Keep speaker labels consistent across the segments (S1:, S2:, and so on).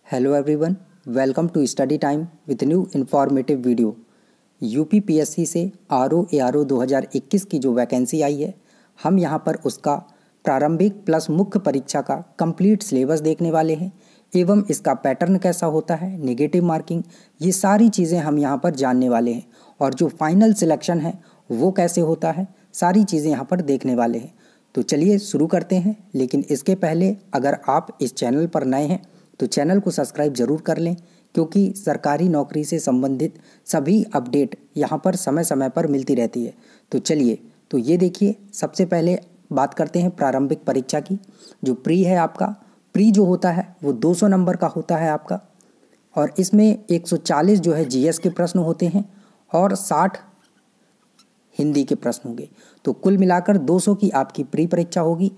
S1: Hello everyone, welcome to study time with new informative video. UPPSC से RO ARO 2021 की जो vacancy आई है, हम यहाँ पर उसका प्रारंभिक प्लस मुख्य परीक्षा का कंप्लीट सिलेबस देखने वाले हैं एवं इसका पैटर्न कैसा होता है, नेगेटिव मार्किंग, ये सारी चीज़ें हम यहाँ पर जानने वाले हैं। और जो फाइनल सिलेक्शन है वो कैसे होता है, सारी चीज़ें यहाँ पर देखने वाले हैं। तो चलिए शुरू करते हैं। लेकिन इसके पहले अगर आप इस चैनल पर नए हैं तो चैनल को सब्सक्राइब ज़रूर कर लें, क्योंकि सरकारी नौकरी से संबंधित सभी अपडेट यहाँ पर समय समय पर मिलती रहती है। तो चलिए, तो ये देखिए, सबसे पहले बात करते हैं प्रारंभिक परीक्षा की। जो प्री है आपका, प्री जो होता है वो 200 नंबर का होता है आपका, और इसमें 140 जो है जीएस के प्रश्न होते हैं और 60 हिंदी के प्रश्न होंगे। तो कुल मिलाकर 200 की आपकी प्री परीक्षा होगी।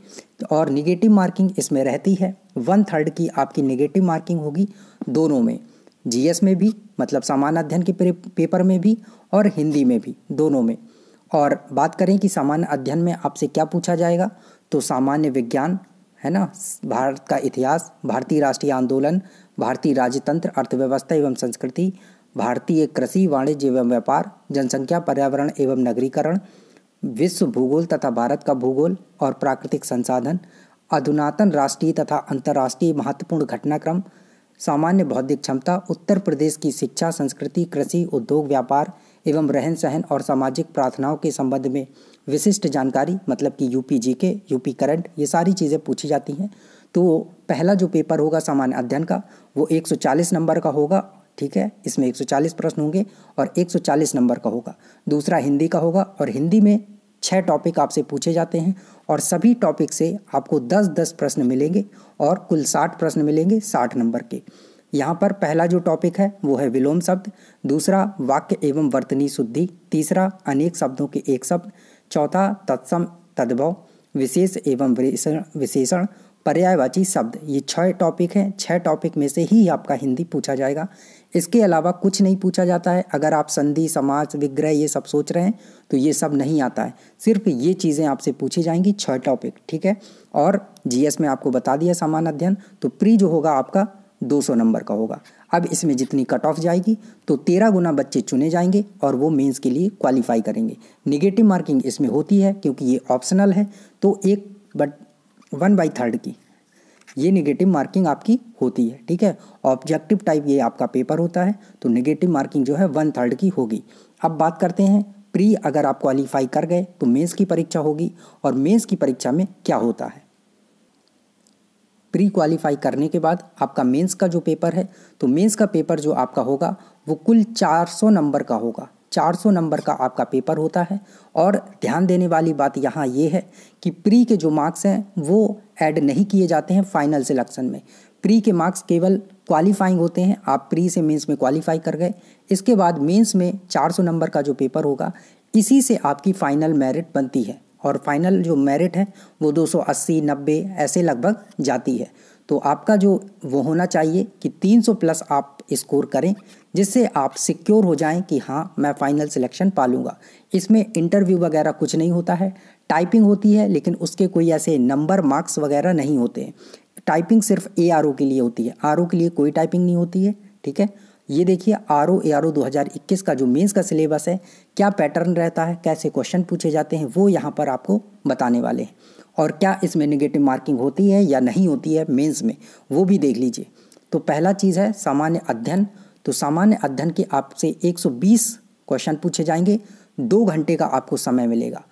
S1: और निगेटिव मार्किंग इसमें रहती है, 1/3 की आपकी निगेटिव मार्किंग होगी दोनों में, जीएस में भी मतलब सामान्य अध्ययन के पेपर में भी और हिंदी में भी, दोनों में। और बात करें कि सामान्य अध्ययन में आपसे क्या पूछा जाएगा, तो सामान्य विज्ञान है ना, भारत का इतिहास, भारतीय राष्ट्रीय आंदोलन, भारतीय राजतंत्र, अर्थव्यवस्था एवं संस्कृति, भारतीय कृषि, वाणिज्य एवं व्यापार, जनसंख्या, पर्यावरण एवं नगरीकरण, विश्व भूगोल तथा भारत का भूगोल और प्राकृतिक संसाधन, अधुनातन राष्ट्रीय तथा अंतर्राष्ट्रीय महत्वपूर्ण घटनाक्रम, सामान्य बौद्धिक क्षमता, उत्तर प्रदेश की शिक्षा, संस्कृति, कृषि, उद्योग, व्यापार एवं रहन सहन और सामाजिक प्रार्थनाओं के संबंध में विशिष्ट जानकारी, मतलब कि यूपी जीके, यूपी करंट, ये सारी चीज़ें पूछी जाती हैं। तो पहला जो पेपर होगा सामान्य अध्ययन का वो 140 नंबर का होगा, ठीक है। इसमें 140 प्रश्न होंगे और 140 नंबर का होगा। दूसरा हिंदी का होगा और हिंदी में 6 टॉपिक आपसे पूछे जाते हैं और सभी टॉपिक से आपको 10-10 प्रश्न मिलेंगे और कुल 60 प्रश्न मिलेंगे 60 नंबर के। यहाँ पर पहला जो टॉपिक है वो है विलोम शब्द, दूसरा वाक्य एवं वर्तनी शुद्धि, तीसरा अनेक शब्दों के एक शब्द, चौथा तत्सम तद्भव, विशेष एवं विशेषण, पर्यायवाची शब्द। ये 6 टॉपिक हैं। 6 टॉपिक में से ही आपका हिंदी पूछा जाएगा। इसके अलावा कुछ नहीं पूछा जाता है। अगर आप संधि, समास, विग्रह ये सब सोच रहे हैं तो ये सब नहीं आता है, सिर्फ ये चीज़ें आपसे पूछी जाएंगी, 6 टॉपिक, ठीक है। और जीएस में आपको बता दिया सामान्य अध्ययन। तो प्री जो होगा आपका 200 नंबर का होगा। अब इसमें जितनी कट ऑफ जाएगी तो 13 गुना बच्चे चुने जाएंगे और वो मेंस के लिए क्वालिफाई करेंगे। निगेटिव मार्किंग इसमें होती है क्योंकि ये ऑप्शनल है, तो 1/3 की ये निगेटिव मार्किंग आपकी होती है, ठीक है। ऑब्जेक्टिव टाइप ये आपका पेपर होता है, तो निगेटिव मार्किंग जो है 1/3 की होगी। अब बात करते हैं प्री अगर आप क्वालिफाई कर गए तो मेंस की परीक्षा होगी। और मेंस की परीक्षा में क्या होता है, प्री क्वालिफाई करने के बाद आपका मेंस का जो पेपर है, तो मेंस का पेपर जो आपका होगा वो कुल 400 नंबर का होगा। 400 नंबर का आपका पेपर होता है। और ध्यान देने वाली बात यहाँ ये है कि प्री के जो मार्क्स हैं वो ऐड नहीं किए जाते हैं फाइनल सिलेक्शन में। प्री के मार्क्स केवल क्वालिफाइंग होते हैं। आप प्री से मेंस में क्वालिफाई कर गए, इसके बाद मेंस में 400 नंबर का जो पेपर होगा, इसी से आपकी फाइनल मेरिट बनती है। और फाइनल जो मेरिट है वो 280, 90 ऐसे लगभग जाती है। तो आपका जो वो होना चाहिए कि 300 प्लस आप स्कोर करें, जिससे आप सिक्योर हो जाएं कि हाँ मैं फाइनल सिलेक्शन पा लूँगा। इसमें इंटरव्यू वगैरह कुछ नहीं होता है, टाइपिंग होती है, लेकिन उसके कोई ऐसे नंबर मार्क्स वगैरह नहीं होते हैं। टाइपिंग सिर्फ एआरओ के लिए होती है, आरओ के लिए कोई टाइपिंग नहीं होती है, ठीक है। ये देखिए आरओ एआरओ 2021 का जो मेंस का सिलेबस है, क्या पैटर्न रहता है, कैसे क्वेश्चन पूछे जाते हैं, वो यहाँ पर आपको बताने वाले हैं। और क्या इसमें नेगेटिव मार्किंग होती है या नहीं होती है मेंस में, वो भी देख लीजिए। तो पहला चीज़ है सामान्य अध्ययन। तो सामान्य अध्ययन के आपसे 120 क्वेश्चन पूछे जाएंगे, 2 घंटे का आपको समय मिलेगा।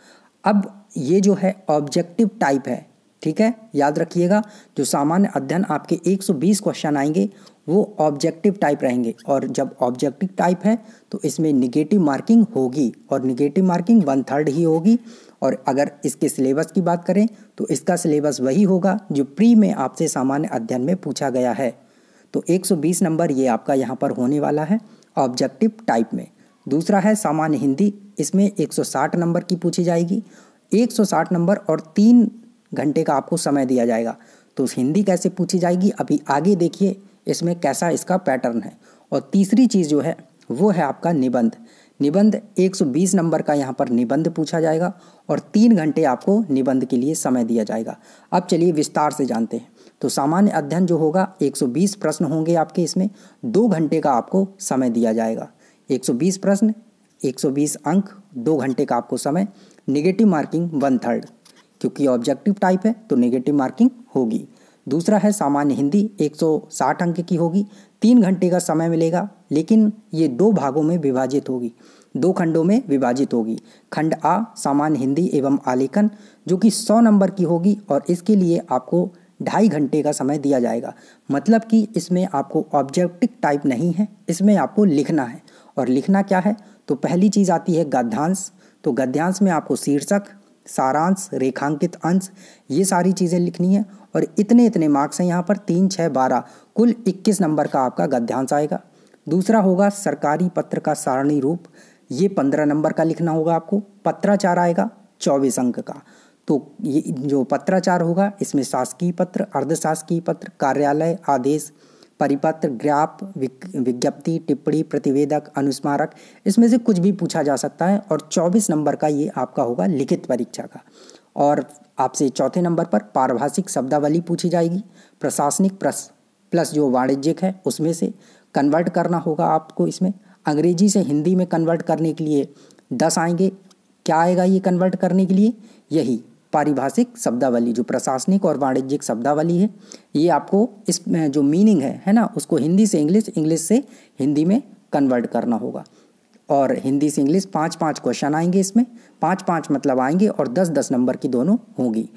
S1: अब ये जो है ऑब्जेक्टिव टाइप है, ठीक है, याद रखिएगा। जो सामान्य अध्ययन आपके 120 क्वेश्चन आएंगे वो ऑब्जेक्टिव टाइप रहेंगे। और जब ऑब्जेक्टिव टाइप है तो इसमें निगेटिव मार्किंग होगी, और निगेटिव मार्किंग 1/3 ही होगी। और अगर इसके सिलेबस की बात करें तो इसका सिलेबस वही होगा जो प्री में आपसे सामान्य अध्ययन में पूछा गया है। तो 120 नंबर ये आपका यहाँ पर होने वाला है ऑब्जेक्टिव टाइप में। दूसरा है सामान्य हिंदी, इसमें 160 नंबर की पूछी जाएगी, 160 नंबर और 3 घंटे का आपको समय दिया जाएगा। तो हिंदी कैसे पूछी जाएगी अभी आगे देखिए इसमें कैसा इसका पैटर्न है। और तीसरी चीज़ जो है वो है आपका निबंध। निबंध 120 नंबर का यहाँ पर निबंध पूछा जाएगा और 3 घंटे आपको निबंध के लिए समय दिया जाएगा। अब चलिए विस्तार से जानते हैं। तो सामान्य अध्ययन जो होगा 120 प्रश्न होंगे आपके, इसमें 2 घंटे का आपको समय दिया जाएगा। 120 प्रश्न, 120 अंक, 2 घंटे का आपको समय। नेगेटिव मार्किंग 1/3, क्योंकि ऑब्जेक्टिव टाइप है तो नेगेटिव मार्किंग होगी। दूसरा है सामान्य हिंदी, 160 अंक की होगी, 3 घंटे का समय मिलेगा, लेकिन ये 2 भागों में विभाजित होगी, 2 खंडों में विभाजित होगी। खंड आ सामान्य हिंदी एवं आलेखन जो कि 100 नंबर की होगी और इसके लिए आपको 2.5 घंटे का समय दिया जाएगा। मतलब कि इसमें आपको ऑब्जेक्टिव टाइप नहीं है, इसमें आपको लिखना है। और लिखना क्या है, तो पहली चीज़ आती है गद्यांश। तो गद्यांश में आपको शीर्षक, सारांश, रेखांकित अंश, ये सारी चीज़ें लिखनी है और इतने इतने मार्क्स हैं यहाँ पर, 3, 6, 12, कुल 21 नंबर का आपका गद्यांश आएगा। दूसरा होगा सरकारी पत्र का सारणी रूप, ये 15 नंबर का लिखना होगा आपको। पत्राचार आएगा 24 अंक का। तो ये जो पत्राचार होगा इसमें शासकीय पत्र, अर्धशासकीय पत्र, कार्यालय आदेश, परिपत्र, ग्राफ, विज्ञप्ति, टिप्पणी, प्रतिवेदक, अनुस्मारक, इसमें से कुछ भी पूछा जा सकता है। और 24 नंबर का ये आपका होगा लिखित परीक्षा का। और आपसे चौथे नंबर पर पारिभाषिक शब्दावली पूछी जाएगी। प्रशासनिक प्लस जो वाणिज्यिक है उसमें से कन्वर्ट करना होगा आपको। इसमें अंग्रेजी से हिंदी में कन्वर्ट करने के लिए 10 आएंगे। क्या आएगा ये कन्वर्ट करने के लिए? यही पारिभाषिक शब्दावली, जो प्रशासनिक और वाणिज्यिक शब्दावली है, ये आपको इसमें जो मीनिंग है ना, उसको हिंदी से इंग्लिश, इंग्लिश से हिंदी में कन्वर्ट करना होगा। और हिंदी से इंग्लिश 5-5 क्वेश्चन आएंगे इसमें, 5-5 मतलब आएंगे और 10-10 नंबर की दोनों होंगी।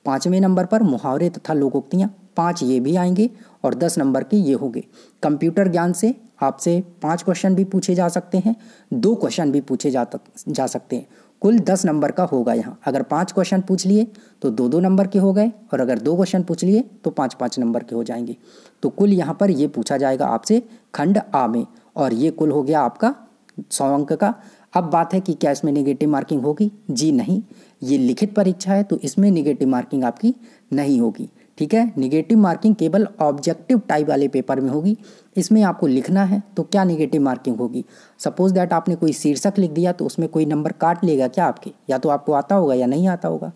S1: 5वें नंबर पर मुहावरे तथा लोकोक्तियाँ, 5 ये भी आएंगे और 10 नंबर के ये होंगे। कंप्यूटर ज्ञान से आपसे 5 क्वेश्चन भी पूछे जा सकते हैं, 2 क्वेश्चन भी पूछे जा सकते हैं। कुल 10 नंबर का होगा यहाँ। अगर 5 क्वेश्चन पूछ लिए तो 2-2 नंबर के हो गए, और अगर 2 क्वेश्चन पूछ लिए तो 5-5 नंबर के हो जाएंगे। तो कुल यहाँ पर ये पूछा जाएगा आपसे खंड आ में, और ये कुल हो गया आपका 100 अंक का। अब बात है कि क्या इसमें नेगेटिव मार्किंग होगी? जी नहीं, ये लिखित परीक्षा है तो इसमें नेगेटिव मार्किंग आपकी नहीं होगी। ठीक है, नेगेटिव मार्किंग केवल ऑब्जेक्टिव टाइप वाले पेपर में होगी। इसमें आपको लिखना है तो क्या नेगेटिव मार्किंग होगी? सपोज दैट आपने कोई शीर्षक लिख दिया तो उसमें कोई नंबर काट लेगा क्या आपके? या तो आपको आता होगा या नहीं आता होगा।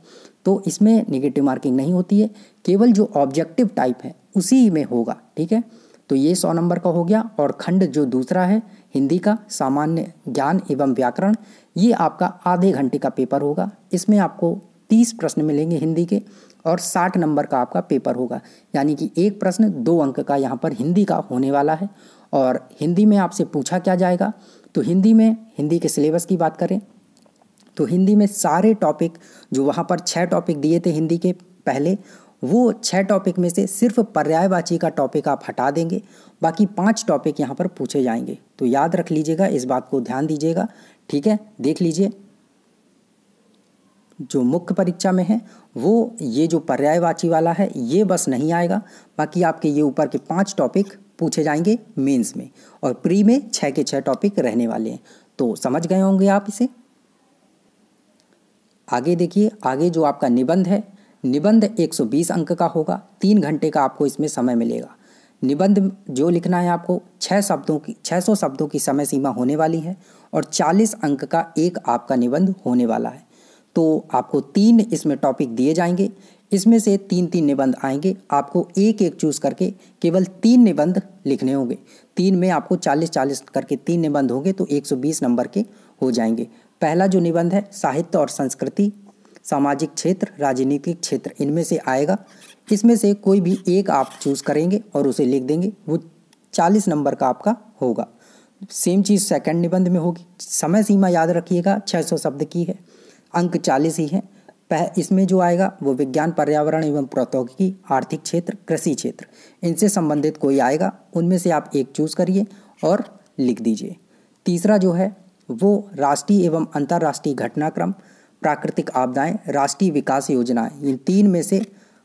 S1: तो इसमें नेगेटिव मार्किंग नहीं होती है, केवल जो ऑब्जेक्टिव टाइप है उसी में होगा। ठीक है, तो ये 100 नंबर का हो गया। और खंड जो दूसरा है हिंदी का, सामान्य ज्ञान एवं व्याकरण, ये आपका आधे घंटे का पेपर होगा। इसमें आपको 30 प्रश्न मिलेंगे हिंदी के और 60 नंबर का आपका पेपर होगा। यानी कि एक प्रश्न 2 अंक का यहाँ पर हिंदी का होने वाला है। और हिंदी में आपसे पूछा क्या जाएगा? तो हिंदी के सिलेबस की बात करें तो हिंदी में सारे टॉपिक, जो वहाँ पर 6 टॉपिक दिए थे हिंदी के पहले, वो 6 टॉपिक में से सिर्फ पर्यायवाची का टॉपिक आप हटा देंगे, बाकी 5 टॉपिक यहाँ पर पूछे जाएंगे। तो याद रख लीजिएगा, इस बात को ध्यान दीजिएगा। ठीक है, देख लीजिए जो मुख्य परीक्षा में है वो ये जो पर्यायवाची वाला है ये बस नहीं आएगा, बाकी आपके ये ऊपर के 5 टॉपिक पूछे जाएंगे मेंस में, और प्री में 6 के 6 टॉपिक रहने वाले हैं। तो समझ गए होंगे आप इसे। आगे देखिए, आगे जो आपका निबंध है, निबंध 120 अंक का होगा, 3 घंटे का आपको इसमें समय मिलेगा। निबंध जो लिखना है आपको 600 शब्दों की समय सीमा होने वाली है और 40 अंक का एक आपका निबंध होने वाला है। तो आपको 3 इसमें टॉपिक दिए जाएंगे, इसमें से 3-3 निबंध आएंगे। आपको एक चूज़ करके केवल 3 निबंध लिखने होंगे। 3 में आपको 40-40 करके 3 निबंध होंगे तो 120 नंबर के हो जाएंगे। पहला जो निबंध है साहित्य और संस्कृति, सामाजिक क्षेत्र, राजनीतिक क्षेत्र, इनमें से आएगा। इसमें से कोई भी एक आप चूज़ करेंगे और उसे लिख देंगे, वो 40 नंबर का आपका होगा। सेम चीज़ सेकंड निबंध में होगी। समय सीमा याद रखिएगा 600 शब्द की है, अंक 40 ही है। इसमें जो आएगा वो विज्ञान, पर्यावरण एवं प्रौद्योगिकी, आर्थिक क्षेत्र, कृषि क्षेत्र, इनसे संबंधित कोई आएगा, उनमें से आप एक चूज़ करिए और लिख दीजिए। तीसरा जो है वो राष्ट्रीय एवं अंतर्राष्ट्रीय घटनाक्रम, प्राकृतिक आपदाएं, राष्ट्रीय विकास योजनाएं, इन 3 में से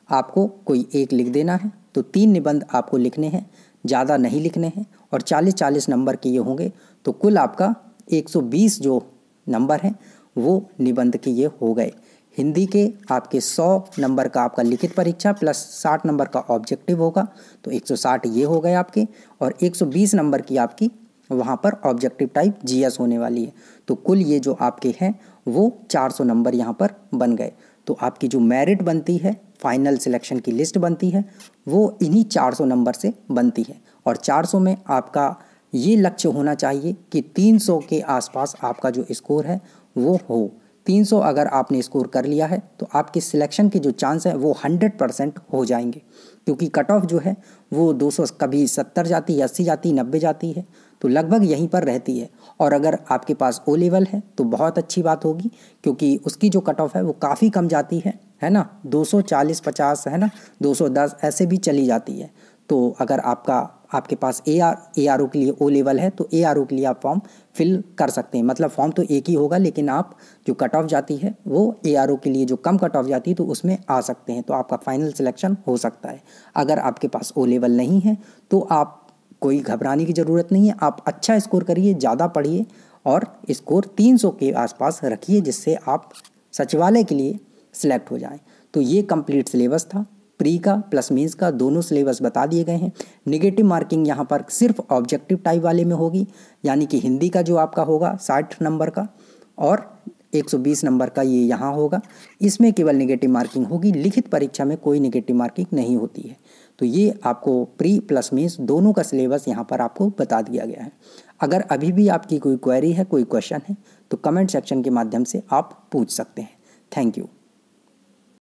S1: आपको कोई एक लिख देना है। तो 3 निबंध आपको लिखने हैं, ज़्यादा नहीं लिखने हैं, और 40-40 नंबर के ये होंगे। तो कुल आपका 120 जो नंबर हैं वो निबंध के ये हो गए। हिंदी के आपके 100 नंबर का आपका लिखित परीक्षा प्लस 60 नंबर का ऑब्जेक्टिव होगा, तो 160 ये हो गए आपके, और 120 नंबर की आपकी वहाँ पर ऑब्जेक्टिव टाइप जीएस होने वाली है। तो कुल ये जो आपके हैं वो 400 नंबर यहाँ पर बन गए। तो आपकी जो मेरिट बनती है, फाइनल सिलेक्शन की लिस्ट बनती है, वो इन्हीं 400 नंबर से बनती है। और 400 में आपका ये लक्ष्य होना चाहिए कि 300 के आसपास आपका जो स्कोर है वो हो। 300 अगर आपने स्कोर कर लिया है तो आपके सिलेक्शन के जो चांस है वो 100% हो जाएंगे, क्योंकि कट ऑफ जो है वो 200 कभी 70 जाती है, 80 जाती है, 90 जाती है, तो लगभग यहीं पर रहती है। और अगर आपके पास ओ लेवल है तो बहुत अच्छी बात होगी, क्योंकि उसकी जो कट ऑफ है वो काफ़ी कम जाती है ना, 240 50 है ना, 210 ऐसे भी चली जाती है। तो अगर आपके पास ए आर ओ के लिए ओ लेवल है तो ए आर ओ के लिए आप फॉर्म फिल कर सकते हैं। मतलब फॉर्म तो एक ही होगा, लेकिन आप जो कट ऑफ जाती है वो ए आर ओ के लिए जो कम कट ऑफ जाती है तो उसमें आ सकते हैं, तो आपका फाइनल सिलेक्शन हो सकता है। अगर आपके पास ओ लेवल नहीं है तो आप कोई घबराने की ज़रूरत नहीं है, आप अच्छा स्कोर करिए, ज़्यादा पढ़िए और स्कोर 300 के आसपास रखिए, जिससे आप सचिवालय के लिए सिलेक्ट हो जाएं। तो ये कंप्लीट सिलेबस था। प्री का प्लस मेंस का दोनों सिलेबस बता दिए गए हैं। नेगेटिव मार्किंग यहाँ पर सिर्फ ऑब्जेक्टिव टाइप वाले में होगी, यानी कि हिंदी का जो आपका होगा 60 नंबर का और 120 नंबर का ये यहाँ होगा। इसमें केवल नेगेटिव मार्किंग होगी, लिखित परीक्षा में कोई नेगेटिव मार्किंग नहीं होती है। तो ये आपको प्री प्लस मेंस दोनों का सिलेबस यहाँ पर आपको बता दिया गया है। अगर अभी भी आपकी कोई क्वेरी है, कोई क्वेश्चन है, तो कमेंट सेक्शन के माध्यम से आप पूछ सकते हैं। Thank you.